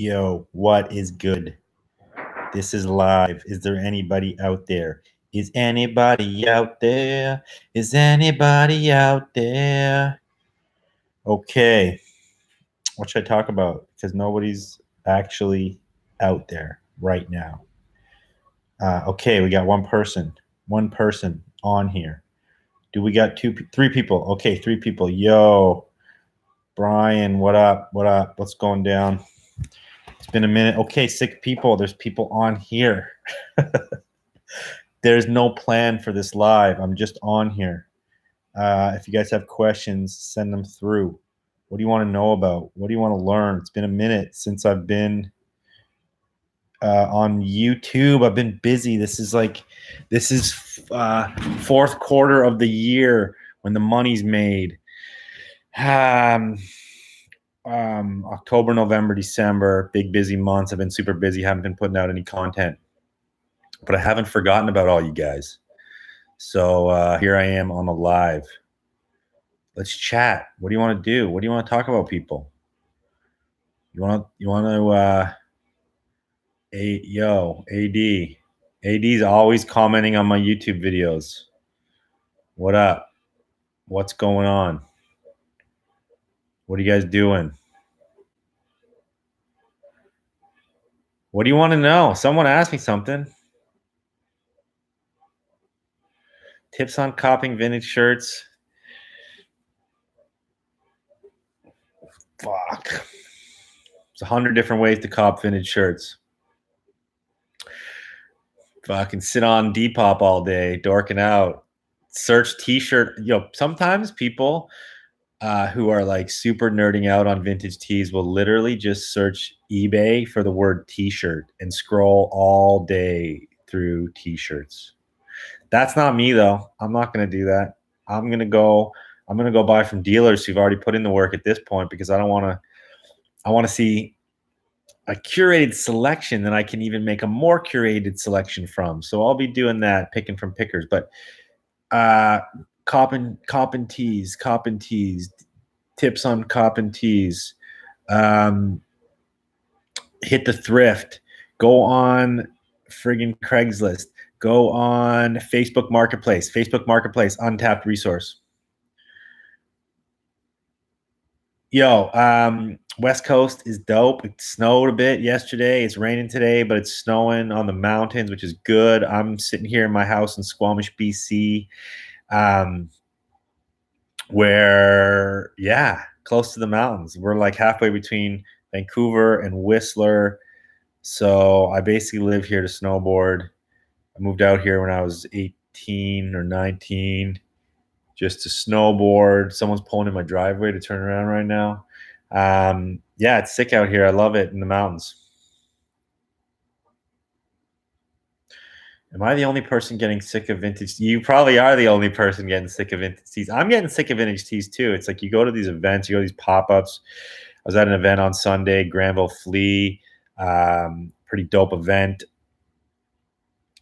Yo, what is good? This is live. Is there anybody out there? Is anybody out there? Is anybody out there? Okay. What should I talk about? Because nobody's actually out there right now. Okay, we got one person on here. Do we got three people? Okay, three people. Yo, Brian, what up? What up? What's going down? It's been a minute. Okay, 6 people. There's people on here. There's no plan for this live. I'm just on here. If you guys have questions, send them through. What do you want to know about? What do you want to learn? It's been a minute since I've been on YouTube. I've been busy. This is fourth quarter of the year when the money's made. October, November, December, big busy months. I've been super busy. Haven't been putting out any content, but I haven't forgotten about all you guys. So here I am on the live. Let's chat. What do you want to do? What do you want to talk about, people? You want to AD. AD's always commenting on my YouTube videos. What up? What's going on? What are you guys doing? What do you want to know? Someone asked me something. Tips on copying vintage shirts. Fuck. There's 100 different ways to cop vintage shirts. Fucking sit on Depop all day, dorking out. Search t-shirt. Sometimes people who are like super nerding out on vintage tees will literally just search eBay for the word t-shirt and scroll all day through t-shirts. That's not me though. I'm not going to do that. I'm going to go buy from dealers who've already put in the work at this point, because I want to see a curated selection that I can even make a more curated selection from. So I'll be doing that, picking from pickers. But copping tees, tips on copping tees, hit the thrift, go on friggin' Craigslist, go on Facebook Marketplace, untapped resource. West Coast is dope. It snowed a bit yesterday. It's raining today, but it's snowing on the mountains, which is good. I'm sitting here in my house in Squamish, BC, where, close to the mountains. We're like halfway between Vancouver and Whistler. So I basically live here to snowboard. I moved out here when I was 18 or 19. Just to snowboard. Someone's pulling in my driveway to turn around right now. It's sick out here. I love it in the mountains. Am I the only person getting sick of vintage? You probably are the only person getting sick of vintage tees. I'm getting sick of vintage tees too. It's like you go to these events, you go to these pop-ups. I was at an event on Sunday, Granville Flea, pretty dope event.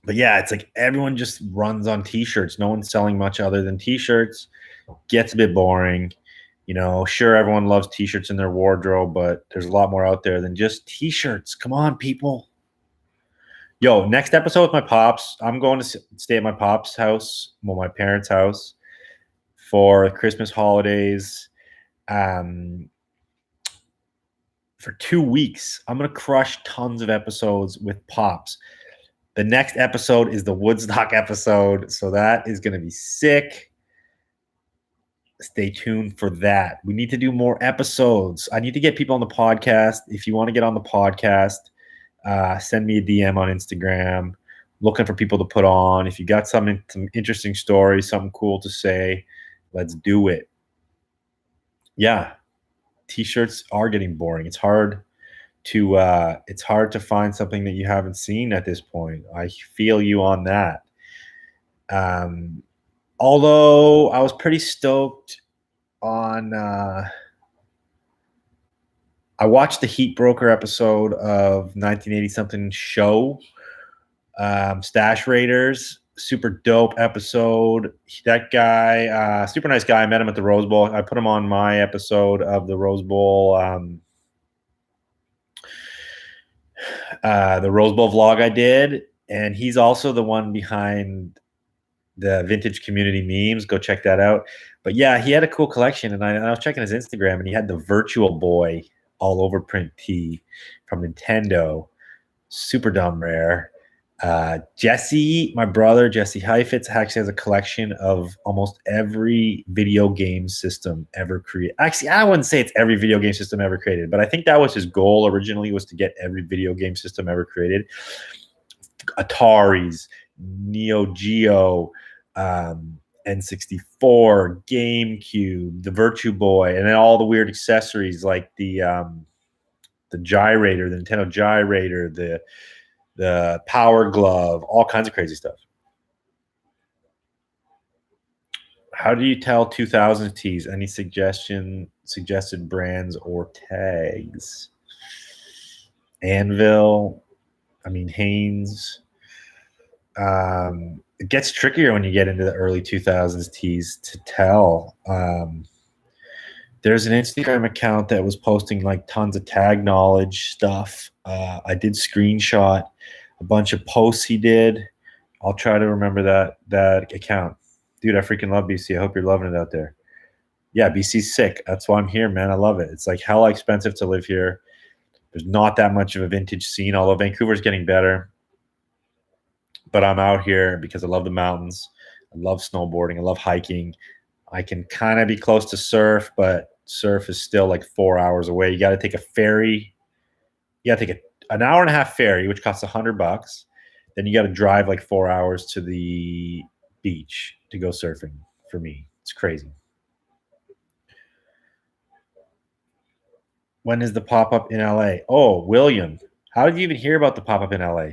But it's like everyone just runs on t-shirts. No one's selling much other than t-shirts. Gets a bit boring. Sure, everyone loves t-shirts in their wardrobe, but there's a lot more out there than just t-shirts. Come on, people. Next episode with my pops. I'm going to stay at my pops' house, my parents' house, for Christmas holidays. For 2 weeks, I'm going to crush tons of episodes with pops. The next episode is the Woodstock episode, so that is going to be sick. Stay tuned for that. We need to do more episodes. I need to get people on the podcast. If you want to get on the podcast, send me a DM on Instagram. Looking for people to put on. If you got some interesting stories, something cool to say, let's do it. T-shirts are getting boring. It's hard to find something that you haven't seen at this point. I feel you on that. Although I was pretty stoked on I watched the Heat Broker episode of 1980-something show, Stash Raiders. Super dope episode. That guy, super nice guy. I met him at the Rose Bowl. I put him on my episode of the Rose Bowl The Rose Bowl vlog I did, and he's also the one behind the vintage community memes. Go check that out. But yeah, he had a cool collection, and I was checking his Instagram, and he had the Virtual Boy all over print tee from Nintendo, super dumb rare. Jesse, my brother Jesse Heifetz, actually has a collection of almost every video game system ever created. Actually, I wouldn't say it's every video game system ever created, but I think that was his goal originally, was to get every video game system ever created. Ataris, Neo Geo, N64, GameCube, the Virtue Boy, and then all the weird accessories like the gyrator, the Nintendo gyrator, the power glove, all kinds of crazy stuff. How do you tell 2000s tees? Any suggested brands or tags? Anvil, Hanes. It gets trickier when you get into the early 2000s tees to tell. There's an Instagram account that was posting like tons of tag knowledge stuff. I did screenshot a bunch of posts he did. I'll try to remember that account. Dude, I freaking love BC. I hope you're loving it out there. Yeah, BC's sick. That's why I'm here, man. I love it. It's like hella expensive to live here. There's not that much of a vintage scene, although Vancouver's getting better. But I'm out here because I love the mountains. I love snowboarding. I love hiking. I can kind of be close to surf, but surf is still like 4 hours away. You got to take a ferry. You got to take an hour and a half ferry, which costs $100. Then you got to drive like 4 hours to the beach to go surfing. For me, it's crazy. When is the pop-up in LA? Oh, William, how did you even hear about the pop-up in LA?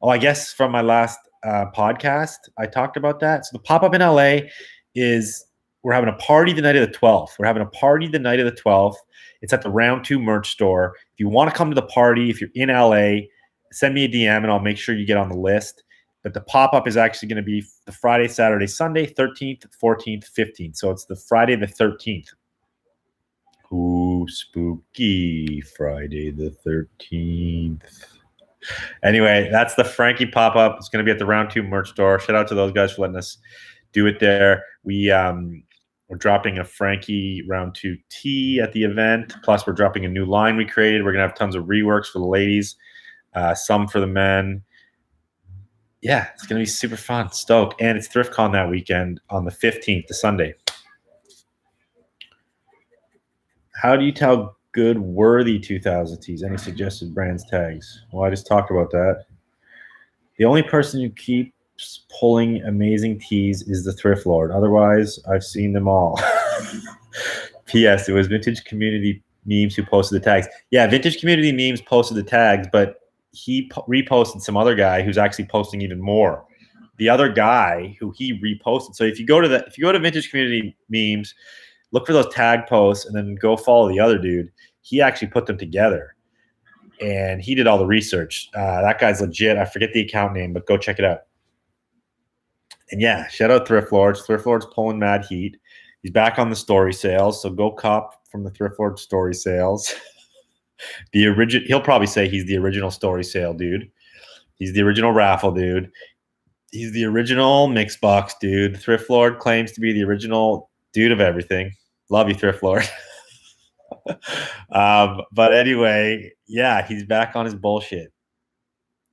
Oh, I guess from my last podcast, I talked about that. So the pop-up in LA is, we're having a party the night of the 12th. We're having a party the night of the 12th. It's at the Round 2 merch store. If you want to come to the party, if you're in LA, send me a DM and I'll make sure you get on the list. But the pop-up is actually going to be the Friday, Saturday, Sunday, 13th, 14th, 15th. So it's the Friday the 13th. Ooh, spooky Friday the 13th. Anyway, that's the Frankie pop-up. It's going to be at the Round 2 merch store. Shout out to those guys for letting us do it there. We're dropping a Frankie Round 2 tee at the event. Plus, we're dropping a new line we created. We're going to have tons of reworks for the ladies, some for the men. Yeah, it's going to be super fun. Stoked. And it's ThriftCon that weekend on the 15th, the Sunday. How do you tell good, worthy 2000 tees? Any suggested brands, tags? Well, I just talked about that. The only person who keeps pulling amazing tees is the Thrift Lord. Otherwise, I've seen them all. P.S. It was Vintage Community Memes who posted the tags. Yeah, Vintage Community Memes posted the tags, but he reposted some other guy who's actually posting even more. The other guy who he reposted. So if you go to Vintage Community Memes, look for those tag posts and then go follow the other dude. He actually put them together and he did all the research. That guy's legit. I forget the account name, but go check it out. And yeah, shout out Thrift Lords. Thrift Lords pulling mad heat. He's back on the story sales, so go cop from the Thrift Lord story sales. He'll probably say he's the original story sale dude. He's the original raffle dude. He's the original mix box dude. Thrift Lord claims to be the original dude of everything. Love you, Thrift Lord. But anyway, yeah, he's back on his bullshit.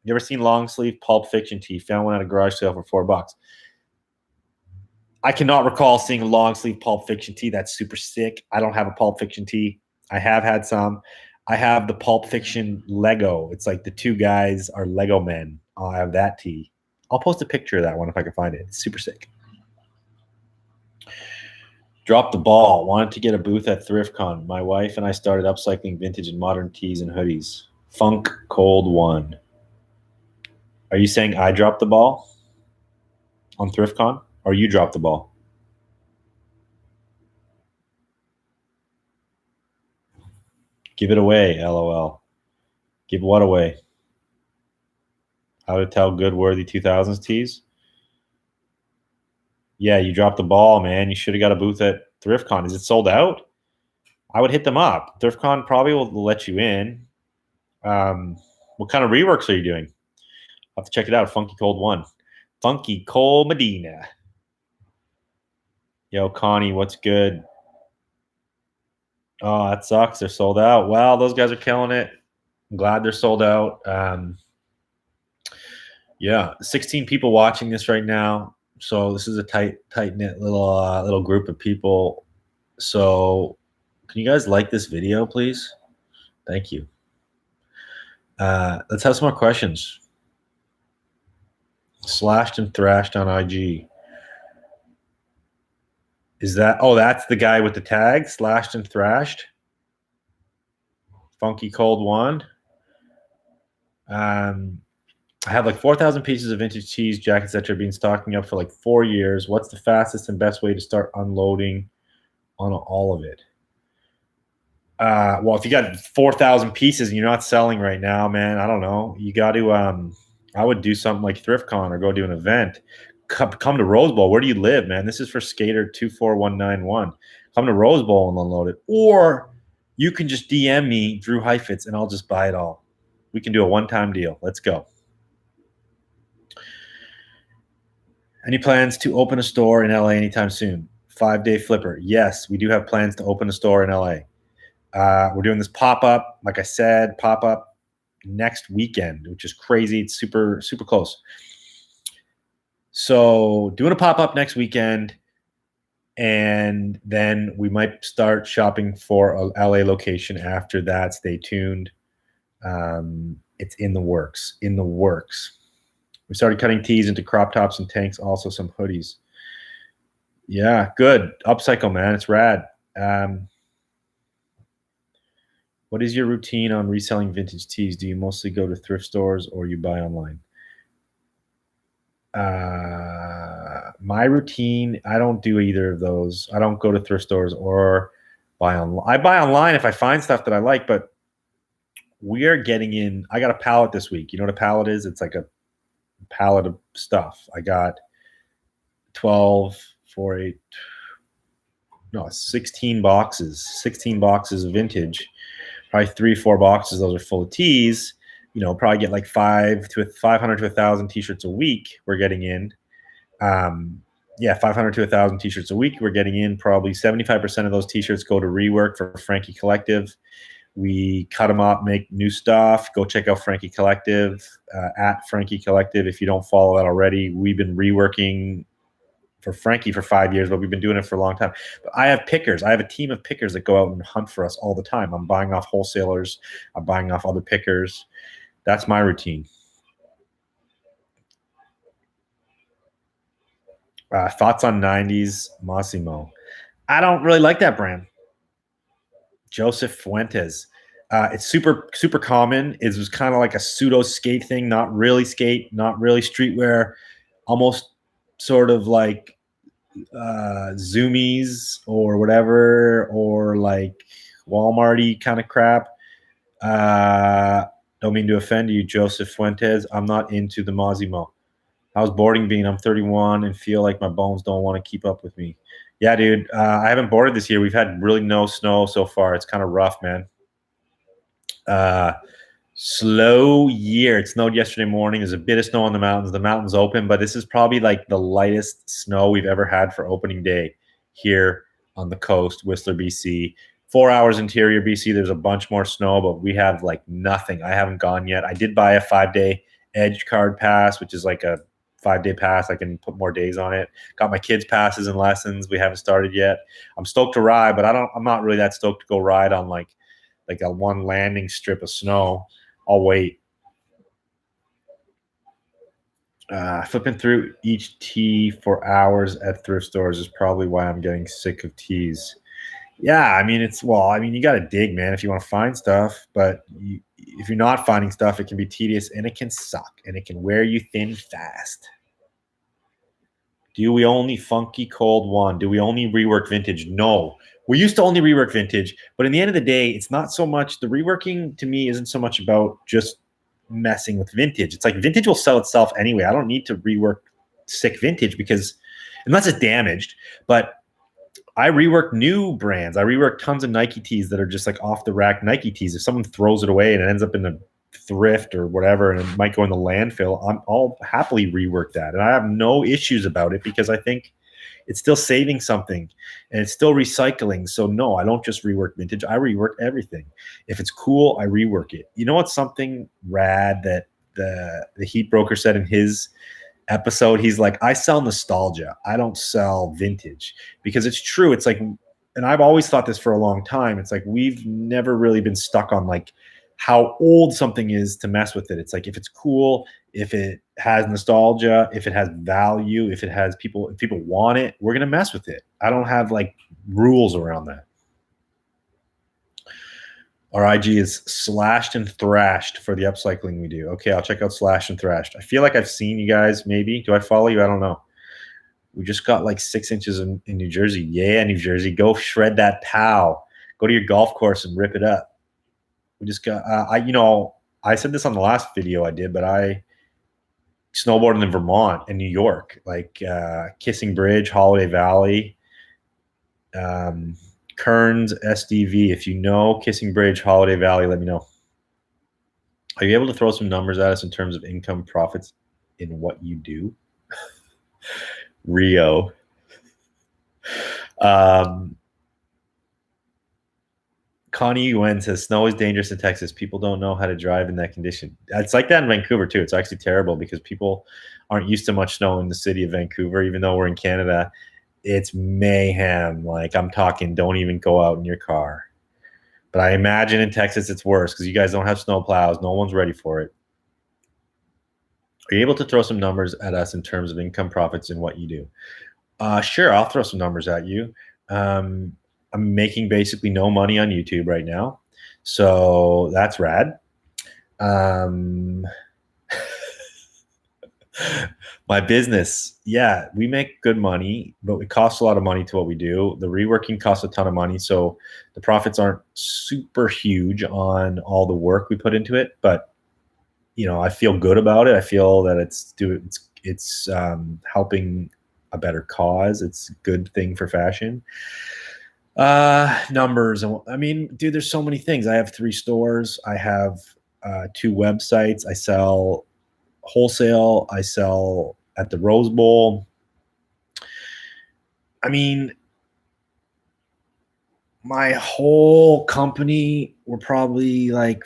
You ever seen long sleeve Pulp Fiction tee? Found one at a garage sale for $4. I cannot recall seeing a long sleeve Pulp Fiction tee. That's super sick. I don't have a Pulp Fiction tee. I have had some. I have the Pulp Fiction Lego. It's like the two guys are Lego men. I have that tee. I'll post a picture of that one if I can find it. It's super sick. Dropped the ball. Wanted to get a booth at ThriftCon. My wife and I started upcycling vintage and modern tees and hoodies. Funk Cold One. Are you saying I dropped the ball on ThriftCon, or you dropped the ball? Give it away, LOL. Give what away? How to tell good, worthy 2000s tees? Yeah, you dropped the ball, man. You should have got a booth at ThriftCon. Is it sold out? I would hit them up. ThriftCon probably will let you in. What kind of reworks are you doing? I'll have to check it out. Funky Cold 1. Funky Cole Medina. Yo, Connie, what's good? Oh, that sucks. They're sold out. Well, those guys are killing it. I'm glad they're sold out. Yeah, 16 people watching this right now. So this is a tight knit little group of people. So can you guys like this video, please? Thank you. Let's have some more questions. Slashed and thrashed on IG. Is that? Oh, that's the guy with the tag. Slashed and thrashed. Funky Cold 1. I have like 4,000 pieces of vintage tees, jackets that are being stocking up for like 4 years. What's the fastest and best way to start unloading on all of it? Well, if you got 4,000 pieces and you're not selling right now, man, I don't know. You got to, I would do something like ThriftCon or go do an event. Come to Rose Bowl. Where do you live, man? This is for Skater 24191. Come to Rose Bowl and unload it. Or you can just DM me, Drew Heifetz, and I'll just buy it all. We can do a one-time deal. Let's go. Any plans to open a store in LA anytime soon? 5-day flipper. Yes, we do have plans to open a store in LA. We're doing this pop-up, like I said, pop-up next weekend, which is crazy. It's super, super close. So doing a pop-up next weekend, and then we might start shopping for a LA location after that. Stay tuned. It's in the works. We started cutting tees into crop tops and tanks, also some hoodies. Yeah, good. Upcycle, man. It's rad. What is your routine on reselling vintage tees? Do you mostly go to thrift stores or you buy online? My routine, I don't do either of those. I don't go to thrift stores or buy online. I buy online if I find stuff that I like, but we are getting in. I got a pallet this week. You know what a pallet is? It's like a pallet of stuff. I got 16 boxes of vintage, probably 3-4 boxes. Those are full of tees. You know, probably get like 500 to 1,000 t-shirts a week. We're getting in. 500 to 1,000 t-shirts a week. We're getting in. Probably 75% of those t-shirts go to rework for Frankie Collective. We cut them up, make new stuff. Go check out Frankie Collective, at Frankie Collective. If you don't follow that already, we've been reworking for Frankie for 5 years, but we've been doing it for a long time. But I have pickers. I have a team of pickers that go out and hunt for us all the time. I'm buying off wholesalers. I'm buying off other pickers. That's my routine. Thoughts on 90s Massimo? I don't really like that brand. Joseph Fuentes. It's super, super common. It was kind of like a pseudo skate thing, not really skate, not really streetwear, almost sort of like Zoomies or whatever, or like Walmart-y kind of crap. Don't mean to offend you, Joseph Fuentes. I'm not into the Massimo. How's boarding being? I'm 31 and feel like my bones don't want to keep up with me. Yeah, dude. I haven't boarded this year. We've had really no snow so far. It's kind of rough, man. Slow year. It snowed yesterday morning. There's a bit of snow on the mountains. The mountain's open, but this is probably like the lightest snow we've ever had for opening day here on the coast, Whistler, BC. 4 hours interior BC. There's a bunch more snow, but we have like nothing. I haven't gone yet. I did buy a 5-day Edge card pass, which is like a 5-day pass. I can put more days on it. Got my kids' passes and lessons. We haven't started yet. I'm stoked to ride, but I'm not really that stoked to go ride on like a one landing strip of snow. I'll wait. Flipping through each tee for hours at thrift stores is probably why I'm getting sick of tees. Yeah, I mean, you got to dig, man, if you want to find stuff. But if you're not finding stuff, it can be tedious and it can suck and it can wear you thin fast. Do we only Funky Cold 1? Do we only rework vintage? No. We used to only rework vintage, but in the end of the day, it's not so much, the reworking to me isn't so much about just messing with vintage. It's like vintage will sell itself anyway. I don't need to rework sick vintage because unless it's damaged, but I rework new brands. I rework tons of Nike tees that are just like off the rack Nike tees. If someone throws it away and it ends up in a thrift or whatever, and it might go in the landfill, I'll happily rework that. And I have no issues about it because I think it's still saving something and it's still recycling. So no, I don't just rework vintage. I rework everything. If it's cool, I rework it. You know what's something rad that the heat broker said in his episode? He's like, I sell nostalgia. I don't sell vintage, because it's true. It's like, and I've always thought this for a long time. It's like, we've never really been stuck on like how old something is to mess with it. It's like, if it's cool, if it has nostalgia, if it has value, if people want it, we're going to mess with it. I don't have like rules around that. Our IG is Slashed and Thrashed for the upcycling we do. Okay, I'll check out Slashed and Thrashed. I feel like I've seen you guys, maybe. Do I follow you? I don't know. We just got like 6 inches in New Jersey. Yeah, New Jersey. Go shred that pow. Go to your golf course and rip it up. We just got, I said this on the last video I did, but I snowboarded in Vermont and New York, like Kissing Bridge, Holiday Valley, Kearns, SDV. If you know Kissing Bridge, Holiday Valley, let me know. Are you able to throw some numbers at us in terms of income profits in what you do? Rio. Connie Yuen says, snow is dangerous in Texas. People don't know how to drive in that condition. It's like that in Vancouver too. It's actually terrible because people aren't used to much snow in the city of Vancouver, even though we're in Canada. It's mayhem. Like, I'm talking, don't even go out in your car. But I imagine in Texas it's worse because you guys don't have snow plows. No one's ready for it. Are you able to throw some numbers at us in terms of income profits in what you do? Sure, I'll throw some numbers at you. I'm making basically no money on YouTube right now, so that's rad. My business, yeah, we make good money, but it costs a lot of money to what we do. The reworking costs a ton of money, so the profits aren't super huge on all the work we put into it. But I feel good about it. I feel that it's helping a better cause. It's a good thing for fashion. Numbers. I mean, dude, there's so many things. I have 3 stores. I have 2 websites. I sell wholesale. I sell at the Rose Bowl. I mean, my whole company, we're probably like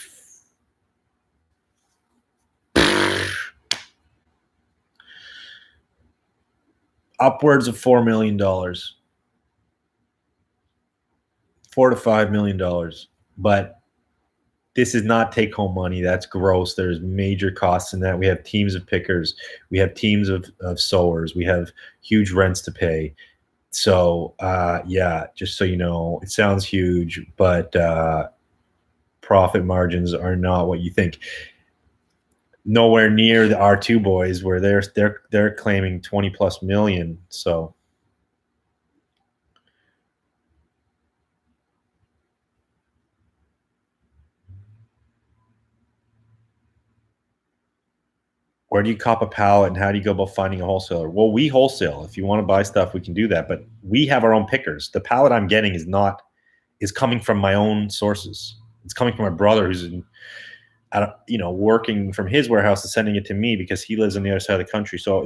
upwards of $4 million. $4 to $5 million. But this is not take-home money. That's gross. There's major costs in that. We have teams of pickers. We have teams of sewers. We have huge rents to pay. So, yeah, just so you know, it sounds huge, but profit margins are not what you think. Nowhere near the R2 boys where they're claiming 20 plus million. So where do you cop a pallet and how do you go about finding a wholesaler? Well, we wholesale. If you want to buy stuff, we can do that. But we have our own pickers. The pallet I'm getting is coming from my own sources. It's coming from my brother who's working from his warehouse and sending it to me because he lives on the other side of the country. So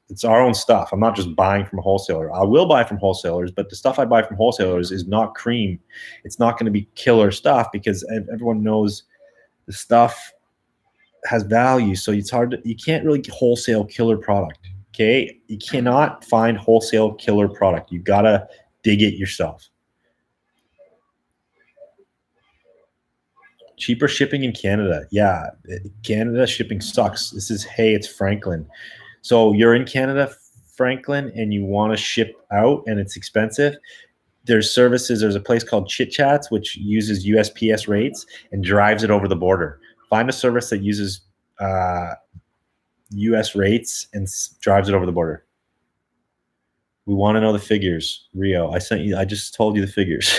it's our own stuff. I'm not just buying from a wholesaler. I will buy from wholesalers, but the stuff I buy from wholesalers is not cream. It's not going to be killer stuff because everyone knows the stuff has value. So you can't really wholesale killer product. Okay. You cannot find wholesale killer product. You gotta dig it yourself. Cheaper shipping in Canada. Yeah. Canada shipping sucks. It's Franklin. So you're in Canada, Franklin, and you want to ship out and it's expensive. There's a place called Chit Chats, which uses USPS rates and drives it over the border. Find a service that uses US rates and drives it over the border. We want to know the figures, Rio. I just told you the figures.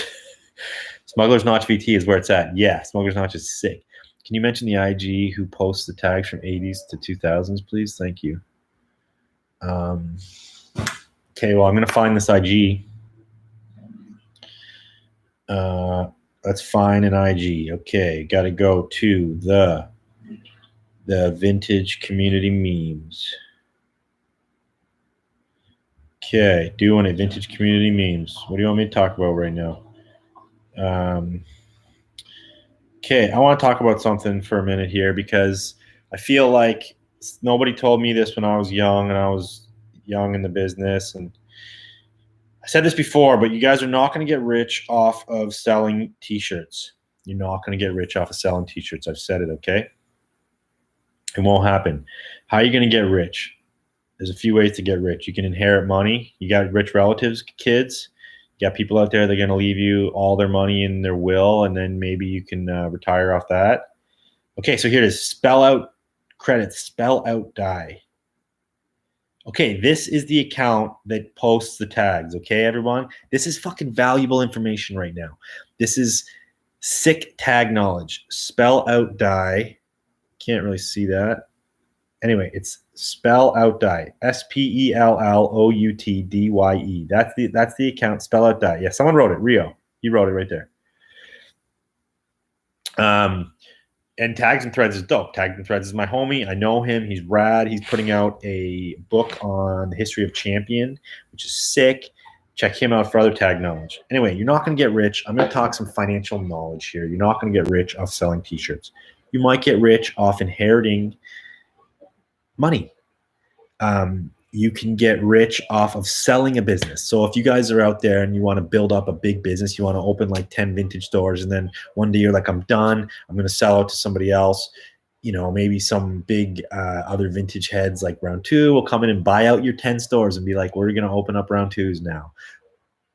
Smuggler's Notch VT is where it's at. Yeah, Smuggler's Notch is sick. Can you mention the IG who posts the tags from 80s to 2000s, please? Thank you. Okay, well, I'm going to find this IG. Let's find an IG. Okay, got to go to the The vintage community memes. Okay, doing it. Vintage community memes. What do you want me to talk about right now? Okay, I want to talk about something for a minute here because I feel like nobody told me this when I was young and I was young in the business. And I said this before, but you guys are not going to get rich off of selling t-shirts. You're not going to get rich off of selling t-shirts. I've said it, okay? It won't happen. How are you going to get rich? There's a few ways to get rich. You can inherit money. You got rich relatives, kids. You got people out there that are going to leave you all their money in their will, and then maybe you can retire off that. Okay, so here it is. Spell out credits. Spell out die. Okay, this is the account that posts the tags. Okay, everyone? This is fucking valuable information right now. This is sick tag knowledge. Spell out die. Can't really see that. Anyway, it's spell out die. SPELLOUTDYE. That's the account. Spell out die. Yeah, someone wrote it. Rio. He wrote it right there. And Tags and Threads is dope. Tags and Threads is my homie. I know him. He's rad. He's putting out a book on the history of Champion, which is sick. Check him out for other tag knowledge. Anyway, you're not going to get rich. I'm going to talk some financial knowledge here. You're not going to get rich off selling t-shirts. You might get rich off inheriting money. You can get rich off of selling a business. So if you guys are out there and you want to build up a big business, you want to open like 10 vintage stores, and then one day you're like, I'm done. I'm going to sell out to somebody else. You know, maybe some big other vintage heads like Round Two will come in and buy out your 10 stores and be like, we're going to open up Round Twos now.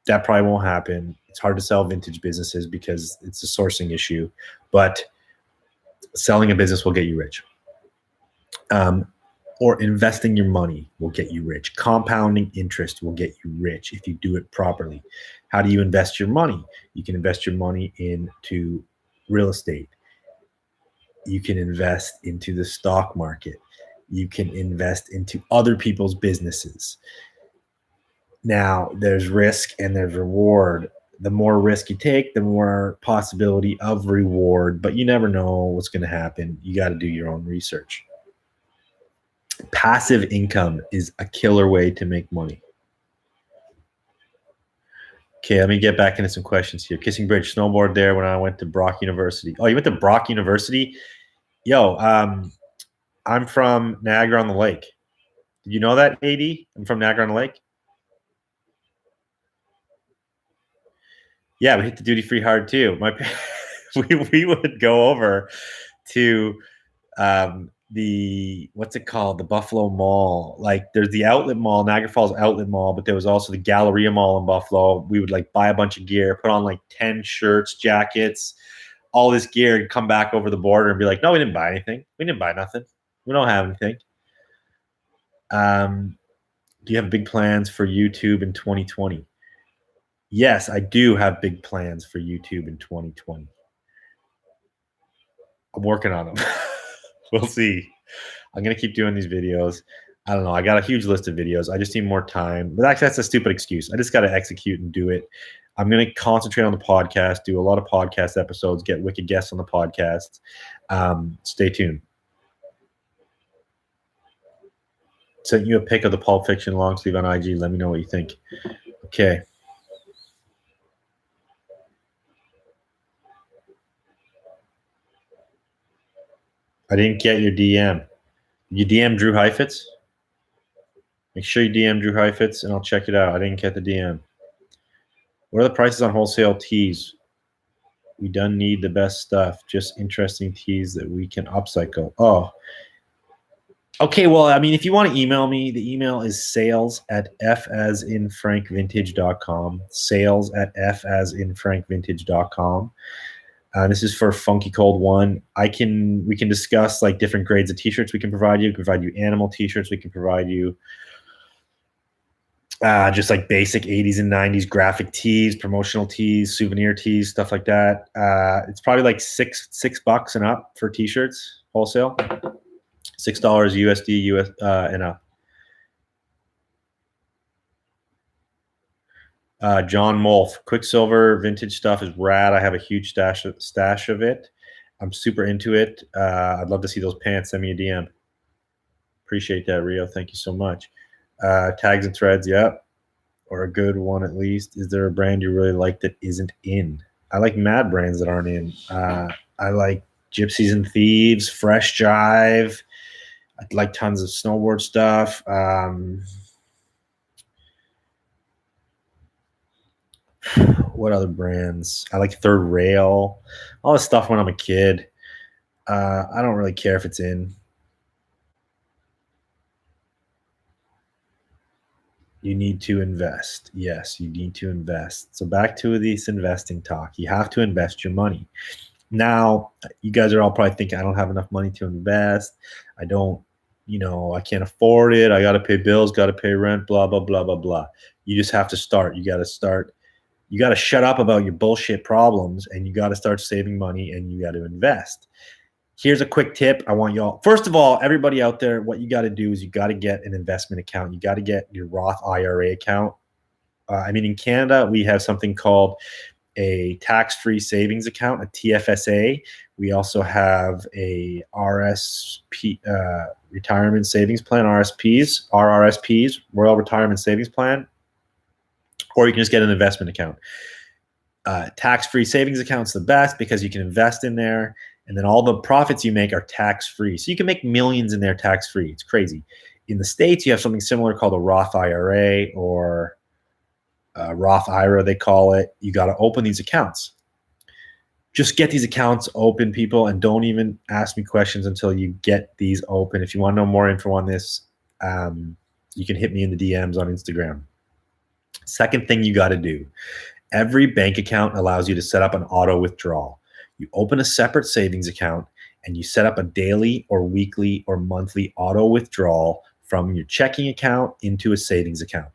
That probably won't happen. It's hard to sell vintage businesses because it's a sourcing issue, but selling a business will get you rich. Or investing your money will get you rich. Compounding interest will get you rich if you do it properly. How do you invest your money? You can invest your money into real estate. You can invest into the stock market. You can invest into other people's businesses. Now, there's risk and there's reward. The more risk you take, the more possibility of reward, but you never know what's going to happen. You got to do your own research. Passive income is a killer way to make money. Okay, let me get back into some questions here. Kissing Bridge, snowboard there when I went to Brock University. Oh, you went to Brock University? Yo, I'm from Niagara-on-the-Lake. Did you know that, AD? I'm from Niagara-on-the-Lake. Yeah, we hit the duty-free hard too. We would go over to the what's it called, the Buffalo Mall. Like there's the outlet mall, Niagara Falls outlet mall, but there was also the Galleria Mall in Buffalo. We would like buy a bunch of gear, put on like 10 shirts, jackets, all this gear, and come back over the border and be like, no, we didn't buy anything. We didn't buy nothing. We don't have anything. Do you have big plans for YouTube in 2020? Yes, I do have big plans for YouTube in 2020. I'm working on them. We'll see. I'm going to keep doing these videos. I don't know. I got a huge list of videos. I just need more time. But actually, that's a stupid excuse. I just got to execute and do it. I'm going to concentrate on the podcast, do a lot of podcast episodes, get wicked guests on the podcast. Stay tuned. Sent you a pic of the Pulp Fiction long sleeve on IG. Let me know what you think. Okay. I didn't get your DM. You DM Drew Heifetz? Make sure you DM Drew Heifetz, and I'll check it out. I didn't get the DM. What are the prices on wholesale tees? We done need the best stuff. Just interesting tees that we can upcycle. Oh. Okay, well, I mean, if you want to email me, the email is sales@fasinfrankvintage.com. Sales@fasinfrankvintage.com. This is for Funky Cold One. We can discuss like different grades of t-shirts we can provide you. We can provide you animal t-shirts. We can provide you just like basic 80s and 90s graphic tees, promotional tees, souvenir tees, stuff like that. It's probably like $6 and up for t-shirts wholesale. $6 USD and up. John Molf, Quicksilver vintage stuff is rad. I have a huge stash of it. I'm super into it. I'd love to see those pants. Send me a DM. Appreciate that, Rio. Thank you so much. Tags and threads, yep. Or a good one at least. Is there a brand you really like that isn't in? I like mad brands that aren't in. I like Gypsies and Thieves, Fresh Jive. I like tons of snowboard stuff. What other brands? I like Third Rail. All this stuff when I'm a kid. I don't really care if it's in. You need to invest. Yes, you need to invest. So back to this investing talk. You have to invest your money. Now, you guys are all probably thinking, I don't have enough money to invest. I don't, I can't afford it. I got to pay bills, got to pay rent, blah, blah, blah, blah, blah. You just have to start. You got to start. You got to shut up about your bullshit problems and you got to start saving money and you got to invest. Here's a quick tip. I want y'all, first of all, everybody out there, what you got to do is you got to get an investment account. You got to get your Roth IRA account. In Canada, we have something called a tax-free savings account, a TFSA. We also have a RSP, retirement savings plan, RRSPs, Royal Retirement Savings Plan, or you can just get an investment account. Tax-free savings account's the best because you can invest in there, and then all the profits you make are tax-free. So you can make millions in there tax-free. It's crazy. In the States, you have something similar called a Roth IRA or Roth IRA, they call it. You got to open these accounts. Just get these accounts open, people, and don't even ask me questions until you get these open. If you want to know more info on this, you can hit me in the DMs on Instagram. Second thing you got to do, every bank account allows you to set up an auto withdrawal. You open a separate savings account and you set up a daily or weekly or monthly auto withdrawal from your checking account into a savings account.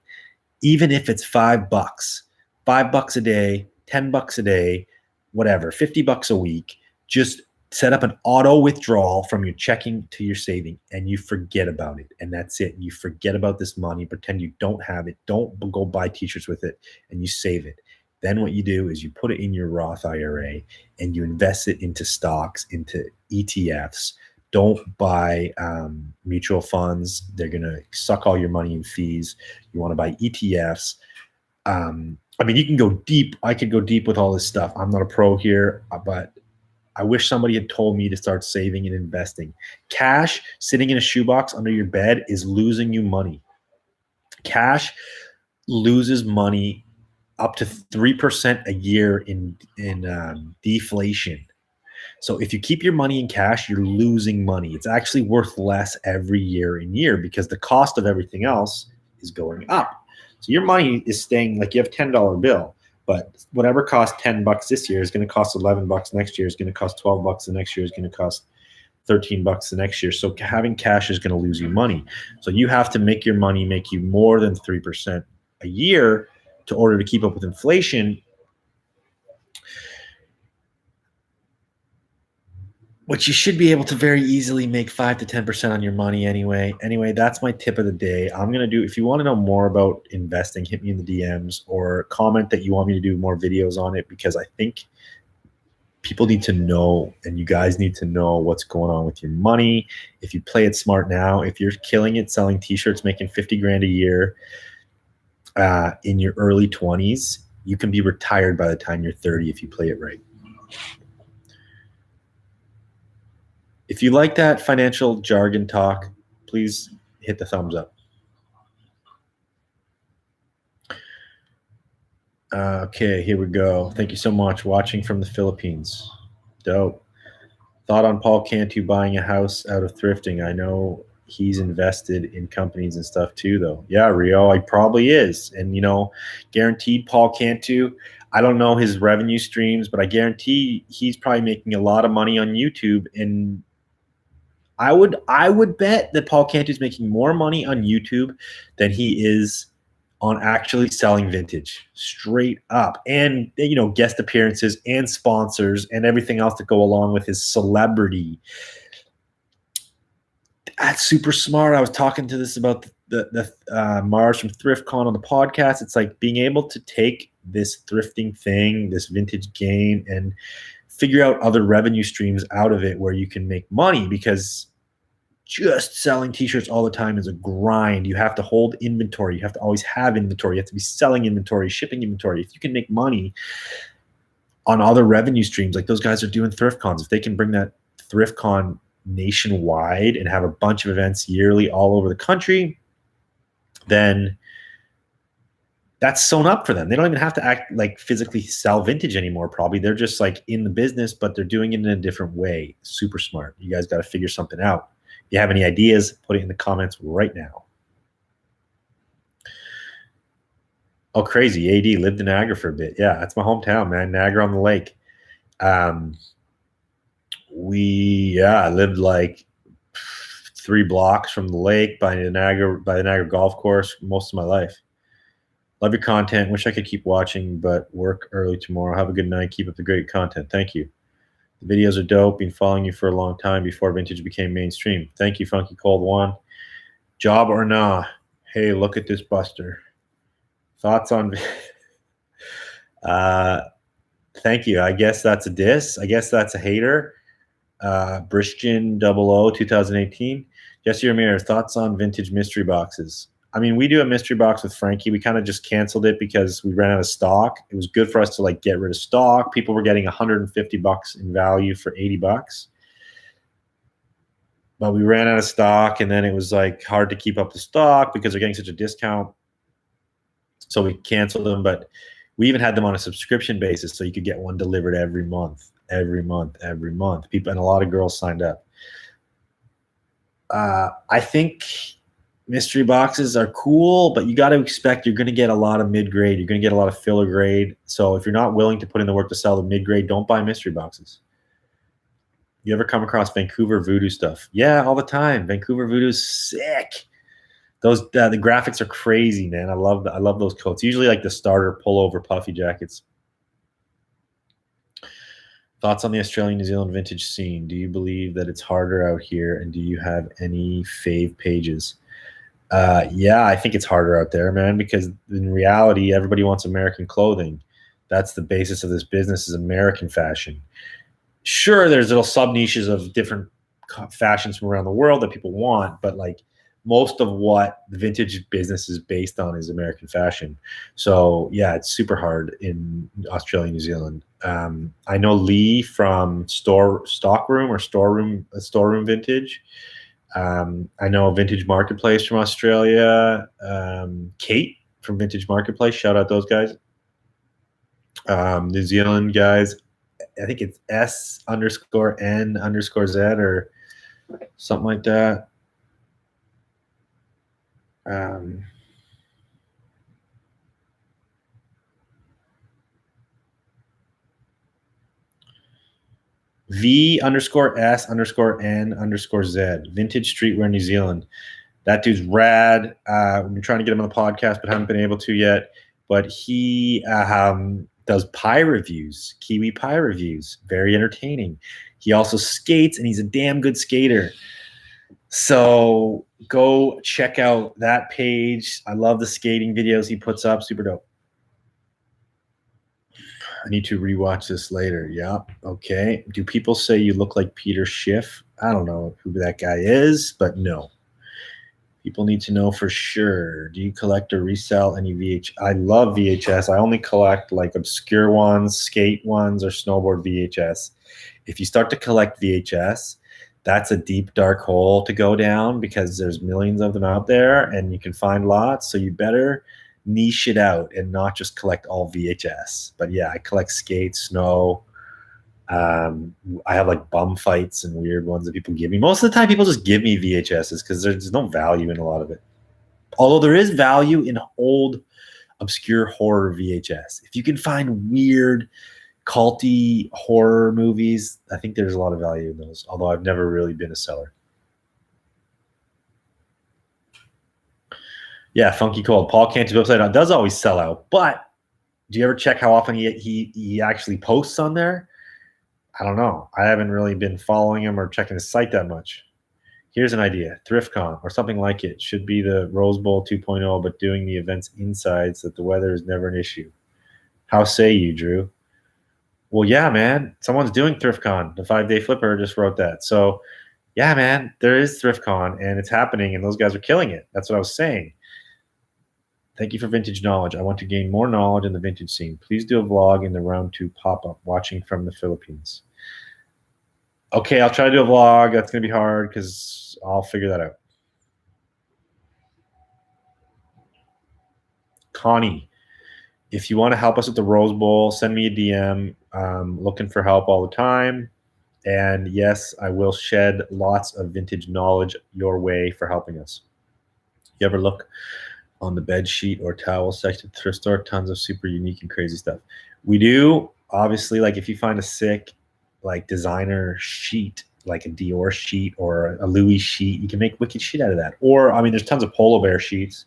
Even if it's $5, $5 a day, $10 a day, whatever, $50 a week, just set up an auto withdrawal from your checking to your saving and you forget about it. And that's it. You forget about this money, pretend you don't have it. Don't go buy t-shirts with it and you save it. Then what you do is you put it in your Roth IRA and you invest it into stocks, into ETFs. Don't buy mutual funds. They're going to suck all your money in fees. You want to buy ETFs. You can go deep. I could go deep with all this stuff. I'm not a pro here, but I wish somebody had told me to start saving and investing. Cash sitting in a shoebox under your bed is losing you money. Cash loses money up to 3% a year in deflation. So if you keep your money in cash, you're losing money. It's actually worth less every year in year because the cost of everything else is going up. So your money is staying, like you have a $10 bill, but whatever cost $10 this year is going to cost $11 next year, is going to cost $12 the next year, is going to cost $13 the next year. So having cash is going to lose you money. So you have to make your money make you more than 3% a year to order to keep up with inflation, which you should be able to very easily make 5 to 10% on your money anyway. Anyway, that's my tip of the day. If you want to know more about investing, hit me in the DMs or comment that you want me to do more videos on it, because I think people need to know, and you guys need to know what's going on with your money. If you play it smart now, if you're killing it selling t-shirts, making 50 grand a year in your early 20s, you can be retired by the time you're 30 if you play it right. If you like that financial jargon talk, please hit the thumbs up. Okay, here we go. Thank you so much. Watching from the Philippines. Dope. Thought on Paul Cantu buying a house out of thrifting. I know he's invested in companies and stuff too, though. Yeah, Rio, he probably is. And, guaranteed Paul Cantu, I don't know his revenue streams, but I guarantee he's probably making a lot of money on YouTube. And I would bet that Paul Cantu is making more money on YouTube than he is on actually selling vintage, straight up. And, guest appearances and sponsors and everything else that go along with his celebrity. That's super smart. I was talking to this about the Mars from ThriftCon on the podcast. It's like being able to take this thrifting thing, this vintage game, and figure out other revenue streams out of it where you can make money, because just selling t-shirts all the time is a grind. You have to hold inventory. You have to always have inventory. You have to be selling inventory, shipping inventory. If you can make money on other revenue streams, like those guys are doing thrift cons, if they can bring that thrift con nationwide and have a bunch of events yearly all over the country, then that's sewn up for them. They don't even have to act like physically sell vintage anymore. Probably they're just like in the business, but they're doing it in a different way. Super smart. You guys got to figure something out. If you have any ideas, put it in the comments right now. Oh, crazy. AD lived in Niagara for a bit. Yeah, that's my hometown, man. Niagara on the Lake. I lived like 3 blocks from the lake by the Niagara golf course most of my life. Love your content. Wish I could keep watching, but work early tomorrow. Have a good night. Keep up the great content. Thank you. The videos are dope. Been following you for a long time before vintage became mainstream. Thank you, Funky Cold One. Job or nah? Hey, look at this Buster. Thoughts on thank you. I guess that's a diss. I guess that's a hater. Brishkin 00 2018. Jesse Ramirez, thoughts on vintage mystery boxes? I mean, we do a mystery box with Frankie. We kind of just canceled it because we ran out of stock. It was good for us to like get rid of stock. People were getting $150 in value for $80. But we ran out of stock, and then it was like hard to keep up the stock because they're getting such a discount. So we canceled them, but we even had them on a subscription basis, so you could get one delivered every month. People, and a lot of girls signed up. I think mystery boxes are cool, but you got to expect you're going to get a lot of mid-grade. You're going to get a lot of filler grade. So if you're not willing to put in the work to sell the mid-grade, don't buy mystery boxes. You ever come across Vancouver voodoo stuff? Yeah, all the time. Vancouver voodoo's sick. Those the graphics are crazy, man. I love those coats. Usually like the starter pullover puffy jackets. Thoughts on the Australian New Zealand vintage scene? Do you believe that it's harder out here, and do you have any fave pages? Yeah, I think it's harder out there, man, because in reality, everybody wants American clothing. That's the basis of this business, is American fashion. Sure, there's little sub niches of different fashions from around the world that people want, but like most of what the vintage business is based on is American fashion. So yeah, it's super hard in Australia, New Zealand. I know Lee from Stockroom Vintage. I know Vintage Marketplace from Australia. Kate from Vintage Marketplace. Shout out those guys. New Zealand guys. I think it's S_N_Z or something like that. V_S_N_Z. Vintage Streetwear New Zealand. That dude's rad. We've been trying to get him on the podcast, but haven't been able to yet. But he does pie reviews, kiwi pie reviews. Very entertaining. He also skates, and he's a damn good skater. So go check out that page. I love the skating videos he puts up. Super dope. I need to rewatch this later. Yeah. Okay. Do people say you look like Peter Schiff? I don't know who that guy is, but no. People need to know for sure. Do you collect or resell any VHS? I love VHS. I only collect like obscure ones, skate ones, or snowboard VHS. If you start to collect VHS, that's a deep, dark hole to go down because there's millions of them out there and you can find lots. So you better niche it out and not just collect all VHS. But yeah, I collect skates, snow. I have like bum fights and weird ones that people give me. Most of the time, people just give me VHSs because there's no value in a lot of it. Although there is value in old, obscure horror VHS. If you can find weird, culty horror movies, I think there's a lot of value in those. Although I've never really been a seller. Yeah, Funky Cold. Paul Cantor's website does always sell out, but do you ever check how often he actually posts on there? I don't know. I haven't really been following him or checking his site that much. Here's an idea. ThriftCon or something like it should be the Rose Bowl 2.0, but doing the events inside so that the weather is never an issue. How say you, Drew? Well, yeah, man. Someone's doing ThriftCon. The 5-day flipper just wrote that. So, yeah, man, there is ThriftCon and it's happening, and those guys are killing it. That's what I was saying. Thank you for vintage knowledge. I want to gain more knowledge in the vintage scene. Please do a vlog in the round 2 pop-up watching from the Philippines. Okay, I'll try to do a vlog. That's going to be hard because I'll figure that out. Connie, if you want to help us with the Rose Bowl, send me a DM. Looking for help all the time. And yes, I will shed lots of vintage knowledge your way for helping us. You ever look on the bed sheet or towel section at the thrift store? Tons of super unique and crazy stuff. We do. Obviously, like if you find a sick, like designer sheet, like a Dior sheet or a Louis sheet, you can make wicked shit out of that. Or, I mean, there's tons of Polo Bear sheets.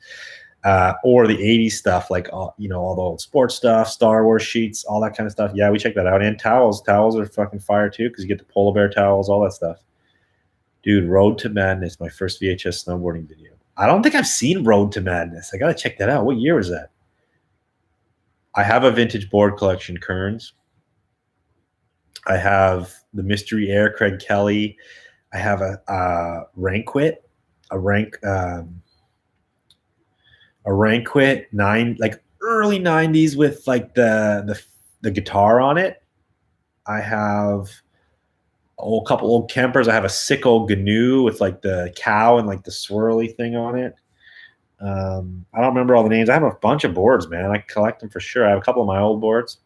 Or the 80s stuff, like all the old sports stuff, Star Wars sheets, all that kind of stuff. Yeah, we check that out. And towels are fucking fire too, because you get the polar bear towels, all that stuff. Dude, Road to Madness, my first VHS snowboarding video. I don't think I've seen Road to Madness. I gotta check that out. What year was that? I have a vintage board collection, Kearns. I have the Mystery Air, Craig Kelly. I have a Ranquit, a Ranquit like early 90s with like the guitar on it. I have a couple old Kempers. I have a sick old GNU with like the cow and like the swirly thing on it. I don't remember all the names. I have a bunch of boards, man. I collect them for sure. I have a couple of my old boards.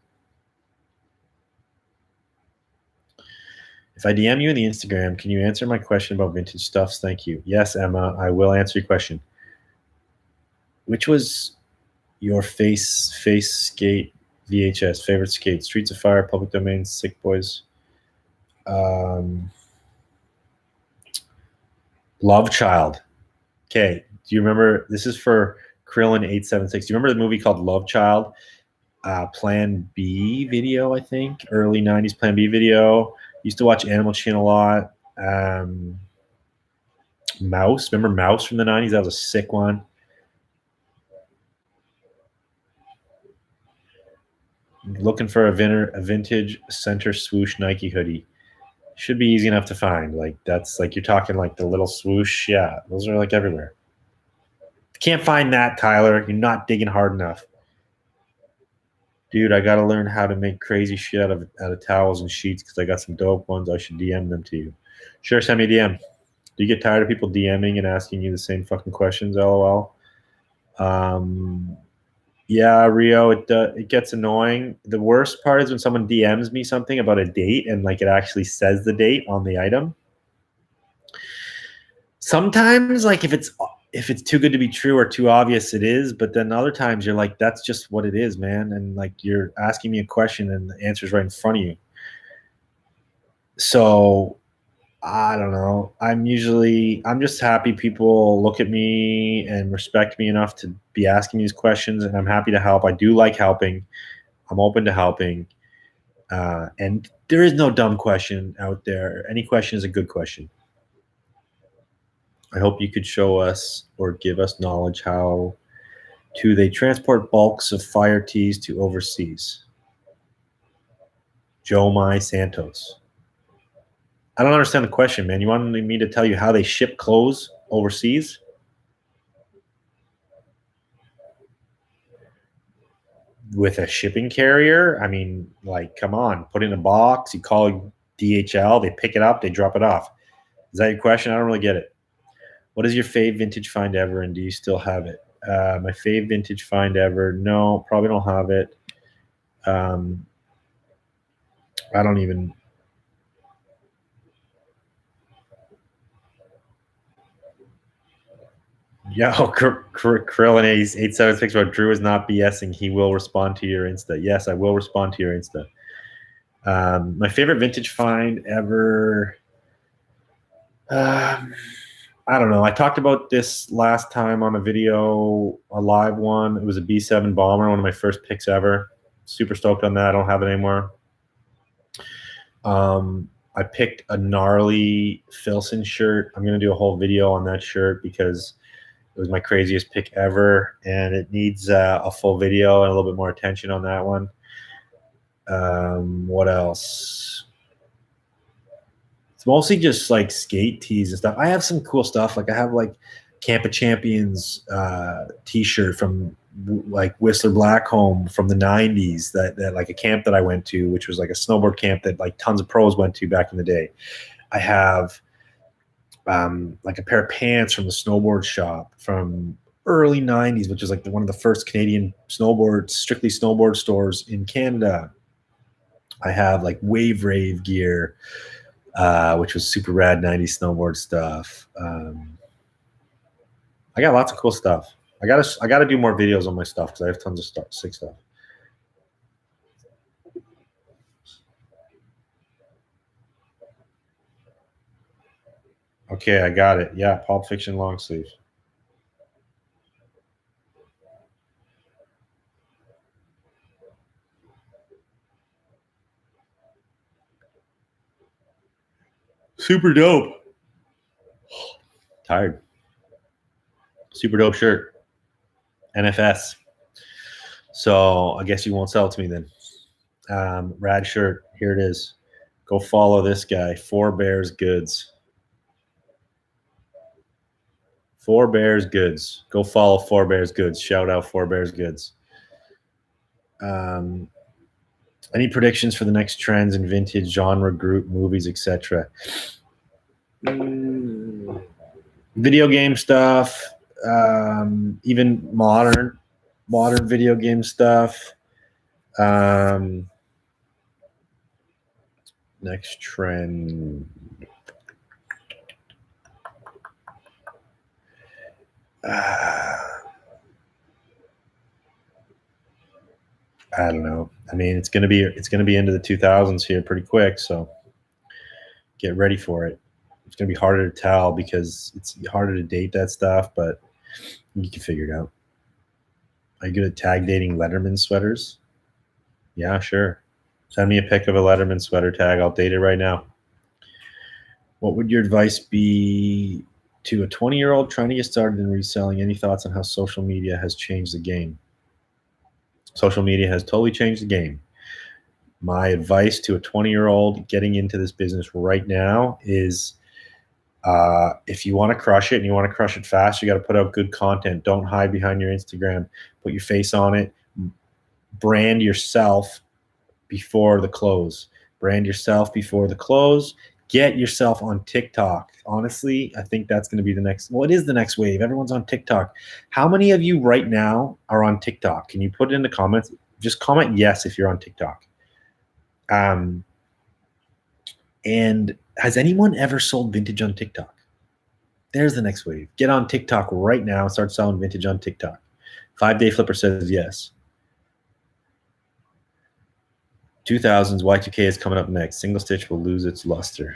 If I DM you in the Instagram, can you answer my question about vintage stuffs? Thank you. Yes, Emma, I will answer your question. Which was your face skate VHS favorite skate? Streets of Fire, Public Domain, Sick Boys. Love Child. Okay, do you remember? This is for Krillin876. Do you remember the movie called Love Child? Plan B video, I think, early 90s Plan B video. Used to watch Animal Chin a lot. Mouse, remember Mouse from the 90s? That was a sick one. Looking for a vintage center swoosh Nike hoodie. Should be easy enough to find. Like that's like you're talking like the little swoosh. Yeah, those are like everywhere. Can't find that, Tyler. You're not digging hard enough. Dude, I gotta learn how to make crazy shit out of towels and sheets because I got some dope ones. I should DM them to you. Sure, send me a DM. Do you get tired of people DMing and asking you the same fucking questions? LOL. Yeah, Rio, it gets annoying. The worst part is when someone DMs me something about a date and like it actually says the date on the item. Sometimes, like if it's too good to be true or too obvious, it is. But then other times you're like, that's just what it is, man. And like you're asking me a question and the answer's right in front of you. So I don't know. I'm just happy people look at me and respect me enough to be asking these questions, and I'm happy to help. I do like helping. I'm open to helping. And there is no dumb question out there. Any question is a good question. I hope you could show us or give us knowledge how they transport bulks of fire teas to overseas. Joe Mai Santos. I don't understand the question, man. You wanted me to tell you how they ship clothes overseas? With a shipping carrier? I mean, like, come on. Put in a box. You call DHL. They pick it up. They drop it off. Is that your question? I don't really get it. What is your fave vintage find ever, and do you still have it? My fave vintage find ever? No, probably don't have it. I don't even. Yeah, Krillin 876 about Drew is not BSing. He will respond to your Insta. Yes, I will respond to your Insta. My favorite vintage find ever. I don't know. I talked about this last time on a video, a live one. It was a B7 Bomber, one of my first picks ever. Super stoked on that. I don't have it anymore. I picked a gnarly Filson shirt. I'm going to do a whole video on that shirt because it was my craziest pick ever, and it needs a full video and a little bit more attention on that one. What else? It's mostly just like skate tees and stuff. I have some cool stuff. Like I have like Camp of Champions t-shirt from like Whistler Blackcomb from the 90s, that like a camp that I went to, which was like a snowboard camp that like tons of pros went to back in the day. I have like a pair of pants from the snowboard shop from early 90s, which is like one of the first Canadian strictly snowboard stores in Canada. I have like Wave Rave gear, which was super rad 90s snowboard stuff. I got lots of cool stuff. I gotta do more videos on my stuff because I have tons of sick stuff. Okay, I got it. Yeah, Pulp Fiction long sleeve. Super dope. Tired. Super dope shirt. NFS. So I guess you won't sell it to me then. Rad shirt. Here it is. Go follow this guy. Four Bears Goods. Four Bears Goods. Go follow Four Bears Goods. Shout out Four Bears Goods. Any predictions for the next trends in vintage genre, group, movies, etc.? Video game stuff, even modern video game stuff. Next trend. I don't know. I mean, it's gonna be into the 2000s here pretty quick, so get ready for it. It's gonna be harder to tell because it's harder to date that stuff, but you can figure it out. Are you good at tag dating Letterman sweaters? Yeah, sure. Send me a pic of a Letterman sweater tag. I'll date it right now. What would your advice be to a 20-year-old trying to get started in reselling? Any thoughts on how social media has changed the game? Social media has totally changed the game. My advice to a 20-year-old getting into this business right now is if you want to crush it and you want to crush it fast, you got to put out good content. Don't hide behind your Instagram. Put your face on it. Brand yourself before the close. Brand yourself before the close. Get yourself on TikTok. Honestly, I think that's going to be the next. Well, it is the next wave. Everyone's on TikTok. How many of you right now are on TikTok? Can you put it in the comments? Just comment yes if you're on TikTok. And has anyone ever sold vintage on TikTok? There's the next wave. Get on TikTok right now and start selling vintage on TikTok. 5-Day Flipper says yes. 2000s, Y2K is coming up next. Single stitch will lose its luster.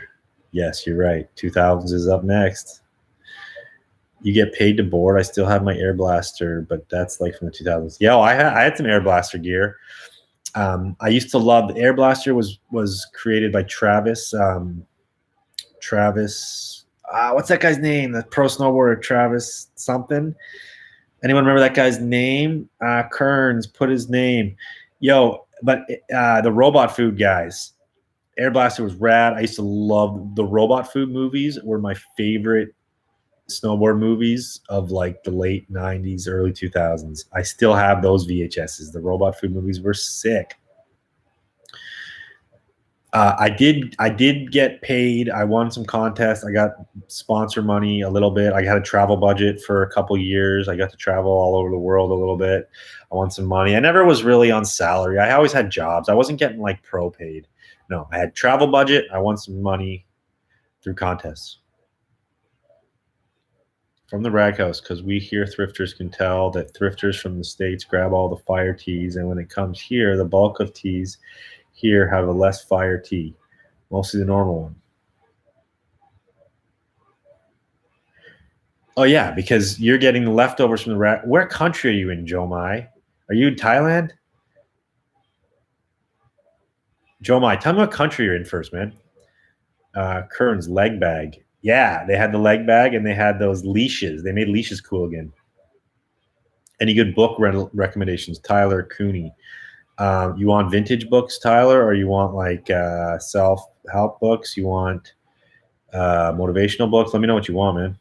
Yes, you're right. 2000s is up next. You get paid to board. I still have my Air Blaster, but that's like from the 2000s. Yeah, I had some Air Blaster gear. I used to love the Air Blaster. Was created by Travis. What's that guy's name? The pro snowboarder, Travis something. Anyone remember that guy's name? Kearns put his name. But the Robot Food guys, Air Blaster was rad. I used to love the Robot Food movies. Were my favorite snowboard movies of like the late 90s, early 2000s. I still have those VHSs. The Robot Food movies were sick. I did get paid. I won some contests. I got sponsor money a little bit. I had a travel budget for a couple years. I got to travel all over the world a little bit. I won some money. I never was really on salary. I always had jobs. I wasn't getting like pro paid. No, I had travel budget. I won some money through contests. From the rag house, because we here thrifters can tell that thrifters from the States grab all the fire tees, and when it comes here, the bulk of tees here have a less fire tee, mostly the normal one. Oh yeah, because you're getting the leftovers from the rag. Where country are you in, Joe Mai? Are you in Thailand? Joe Mai, tell me what country you're in first, man. Kern's leg bag. Yeah, they had the leg bag and they had those leashes. They made leashes cool again. Any good book recommendations? Tyler Cooney. You want vintage books, Tyler, or you want like self-help books? You want motivational books? Let me know what you want, man.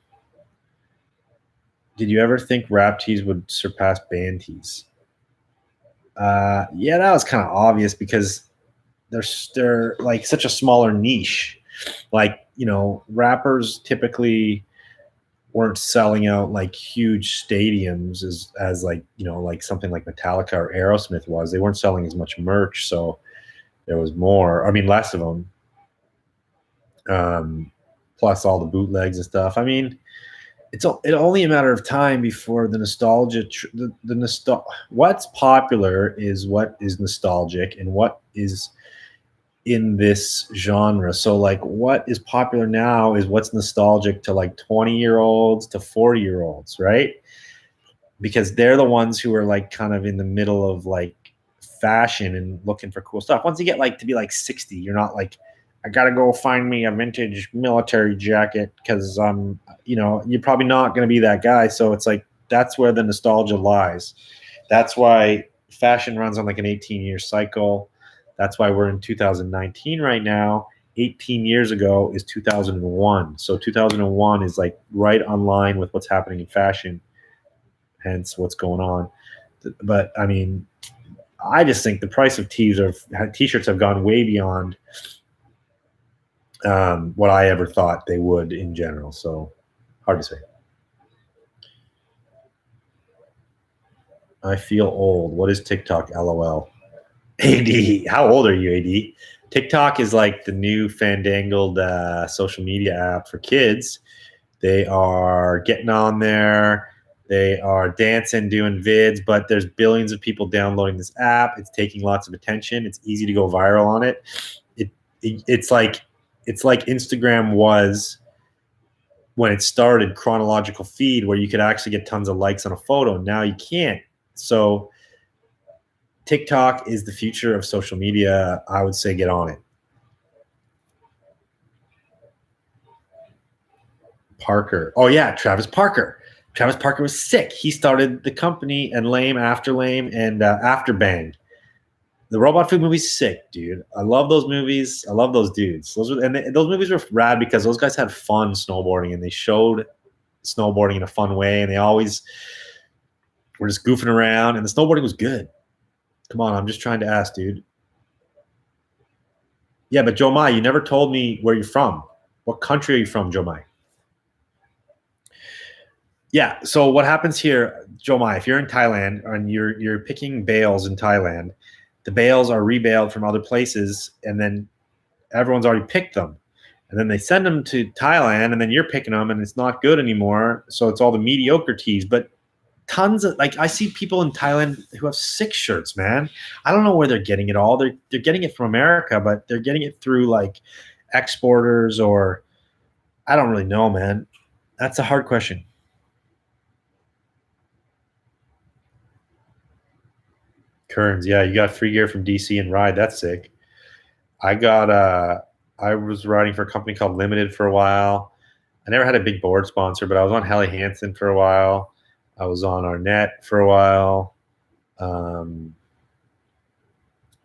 Did you ever think rap tees would surpass band tees? Yeah, that was kind of obvious because they're like such a smaller niche. Like, rappers typically weren't selling out like huge stadiums as like, like something like Metallica or Aerosmith was. They weren't selling as much merch, so there was more. I mean, less of them. Plus all the bootlegs and stuff. I mean, it's only a matter of time before the nostalgia, what's popular is what is nostalgic and what is in this genre. So like what is popular now is what's nostalgic to like 20-year-olds to 40-year-olds, right? Because they're the ones who are like kind of in the middle of like fashion and looking for cool stuff. Once you get like to be like 60, you're not like, I gotta go find me a vintage military jacket because you're probably not gonna be that guy. So it's like that's where the nostalgia lies. That's why fashion runs on like an 18-year cycle. That's why we're in 2019 right now. 18 years ago is 2001. So 2001 is like right on line with what's happening in fashion, hence what's going on. But I mean, I just think the price of t-shirts have gone way beyond what I ever thought they would in general. So hard to say. I feel old. What is TikTok? LOL. AD, how old are you, AD? TikTok is like the new fandangled social media app for kids. They are getting on there. They are dancing, doing vids, but there's billions of people downloading this app. It's taking lots of attention. It's easy to go viral on it. It's like Instagram was when it started, chronological feed where you could actually get tons of likes on a photo. Now you can't. So TikTok is the future of social media. I would say get on it. Parker. Oh yeah, Travis Parker. Travis Parker was sick. He started the company and Lame After Lame and After Bang. The Robot Food movie's sick, dude. I love those movies. I love those dudes. Those movies were rad because those guys had fun snowboarding and they showed snowboarding in a fun way, and they always were just goofing around. And the snowboarding was good. Come on, I'm just trying to ask, dude. Yeah, but Joe Mai, you never told me where you're from. What country are you from, Joe Mai? Yeah. So what happens here, Joe Mai, if you're in Thailand and you're picking bales in Thailand, the bales are rebaled from other places, and then everyone's already picked them. And then they send them to Thailand, and then you're picking them, and it's not good anymore. So it's all the mediocre tees. But tons of like I see people in Thailand who have 6 shirts, man. I don't know where they're getting it all. They're getting it from America, but they're getting it through like exporters, or I don't really know, man. That's a hard question. Kearns, yeah, you got free gear from DC and Ride. That's sick. I got I was riding for a company called Limited for a while. I never had a big board sponsor, but I was on Helly Hansen for a while. I was on Arnett for a while. Um,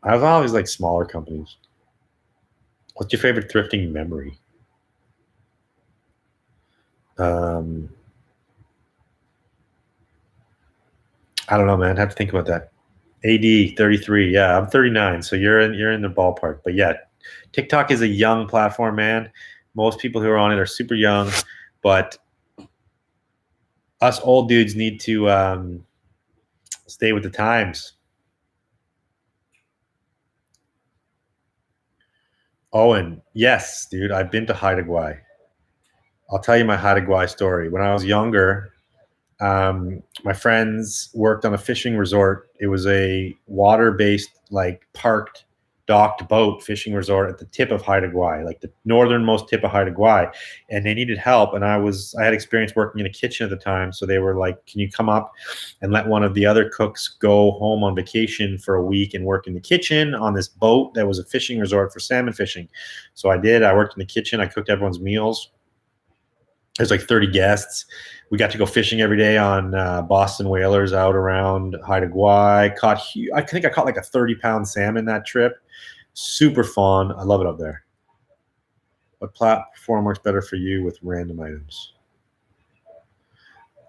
I was always like smaller companies. What's your favorite thrifting memory? Um, I don't know, man. I have to think about that. AD 33. Yeah, I'm 39, so you're in the ballpark. But yeah, TikTok is a young platform, man. Most people who are on it are super young, but us old dudes need to stay with the times. Owen, yes, dude, I've been to Haida Gwaii. I'll tell you my Haida Gwaii story. When I was younger, my friends worked on a fishing resort. It was a water-based, like parked, docked boat fishing resort at the tip of Haida Gwaii, like the northernmost tip of Haida Gwaii. And they needed help. And I had experience working in a kitchen at the time. So they were like, can you come up and let one of the other cooks go home on vacation for a week and work in the kitchen on this boat that was a fishing resort for salmon fishing? So I did. I worked in the kitchen. I cooked everyone's meals. There's like 30 guests. We got to go fishing every day on Boston whalers out around Haida Gwaii. I think I caught like a 30-pound salmon that trip. Super fun. I love it up there. What platform works better for you with random items?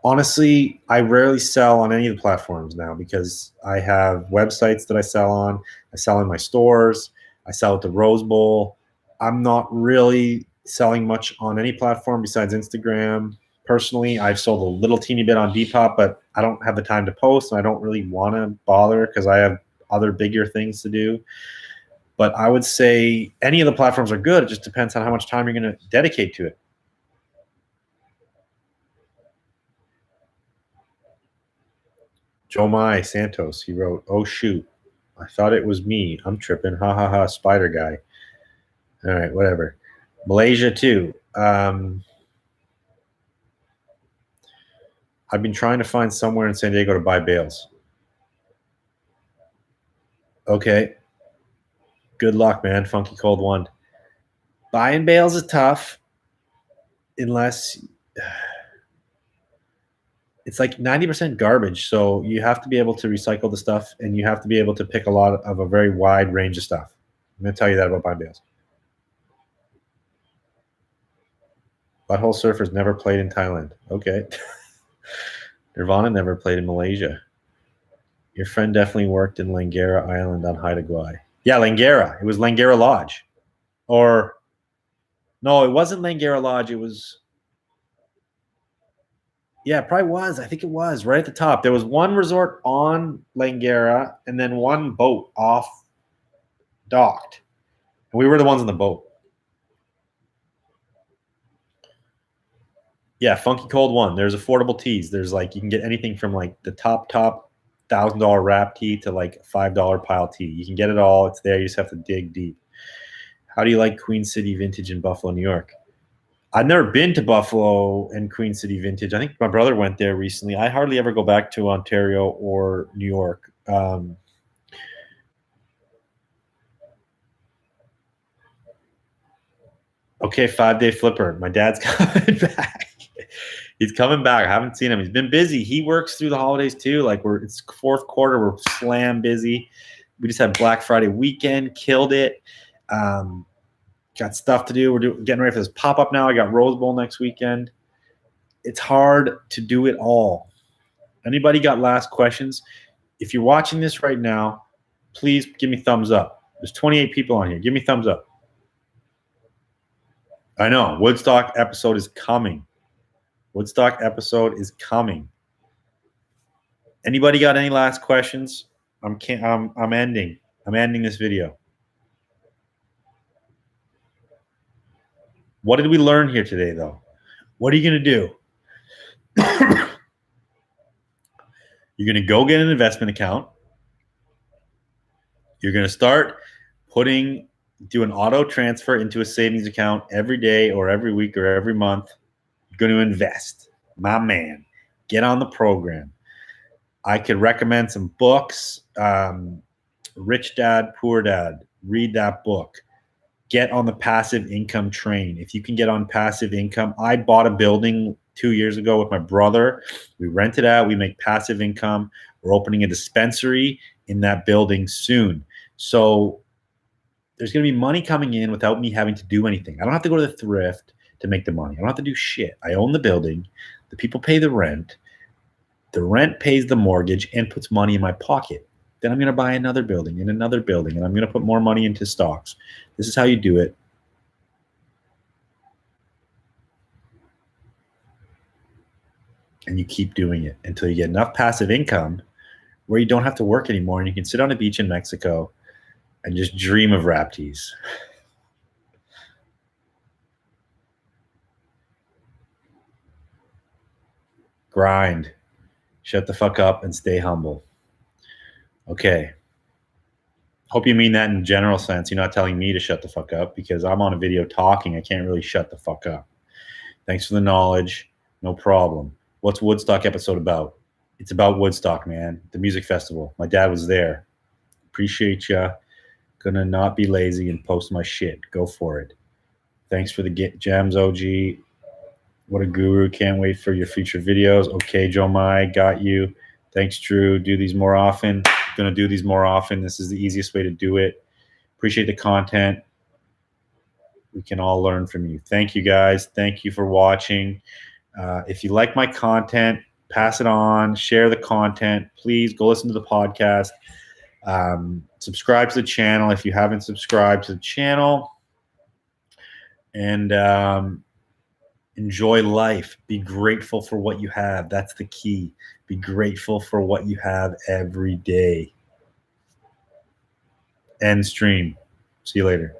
Honestly, I rarely sell on any of the platforms now because I have websites that I sell on. I sell in my stores. I sell at the Rose Bowl. I'm not really selling much on any platform besides Instagram. Personally, I've sold a little teeny bit on Depop, but I don't have the time to post, and I don't really want to bother because I have other bigger things to do. But I would say any of the platforms are good. It just depends on how much time you're going to dedicate to it. Joe Mai Santos, he wrote, "Oh shoot, I thought it was me. I'm tripping. Ha ha ha, spider guy." All right, whatever. Malaysia too. I've been trying to find somewhere in San Diego to buy bales. Okay. Good luck, man. Funky cold one. Buying bales is tough unless it's like 90% garbage. So you have to be able to recycle the stuff and you have to be able to pick a very wide range of stuff. I'm going to tell you that about buying bales. Butthole Surfers never played in Thailand. Okay. Nirvana never played in Malaysia. Your friend definitely worked in Langara Island on Haida Gwaii. Yeah, Langara. It was Langara Lodge. Or, no, it wasn't Langara Lodge. It was, yeah, it probably was. I think it was right at the top. There was one resort on Langara and then one boat off docked. And we were the ones on the boat. Yeah, Funky Cold one. There's affordable teas. There's like you can get anything from like the top $1,000 wrap tea to like $5 pile tea. You can get it all. It's there. You just have to dig deep. How do you like Queen City Vintage in Buffalo, New York? I've never been to Buffalo and Queen City Vintage. I think my brother went there recently. I hardly ever go back to Ontario or New York. Okay, 5-day flipper. My dad's coming back. He's coming back. I haven't seen him. He's been busy. He works through the holidays too. Like it's fourth quarter. We're slam busy. We just had Black Friday weekend. Killed it. Got stuff to do. We're getting ready for this pop up now. I got Rose Bowl next weekend. It's hard to do it all. Anybody got last questions? If you're watching this right now, please give me thumbs up. There's 28 people on here. Give me thumbs up. I know. Woodstock episode is coming. Woodstock episode is coming. Anybody got any last questions? I'm ending. I'm ending this video. What did we learn here today, though? What are you going to do? You're going to go get an investment account. You're going to start do an auto transfer into a savings account every day or every week or every month. You're going to invest. My man, get on the program. I could recommend some books. Rich Dad, Poor Dad. Read that book. Get on the passive income train. If you can get on passive income, I bought a building 2 years ago with my brother. We rent it out. We make passive income. We're opening a dispensary in that building soon. So there's going to be money coming in without me having to do anything. I don't have to go to the thrift to make the money. I don't have to do shit. I own the building. The people pay the rent. The rent pays the mortgage and puts money in my pocket. Then I'm going to buy another building and another building, and I'm going to put more money into stocks. This is how you do it. And you keep doing it until you get enough passive income where you don't have to work anymore and you can sit on a beach in Mexico and just dream of wrap teas. Grind. Shut the fuck up and stay humble. Okay. Hope you mean that in general sense. You're not telling me to shut the fuck up because I'm on a video talking. I can't really shut the fuck up. Thanks for the knowledge. No problem. What's Woodstock episode about? It's about Woodstock, man. The music festival. My dad was there. Appreciate ya. Gonna not be lazy and post my shit. Go for it. Thanks for the gems, OG. What a guru. Can't wait for your future videos. Okay, Joe Mai, got you. Thanks, Drew. Do these more often. Going to do these more often. This is the easiest way to do it. Appreciate the content. We can all learn from you. Thank you, guys. Thank you for watching. If you like my content, pass it on. Share the content. Please go listen to the podcast. Subscribe to the channel if you haven't subscribed to the channel. And enjoy life. Be grateful for what you have. That's the key. Be grateful for what you have every day. End stream. See you later.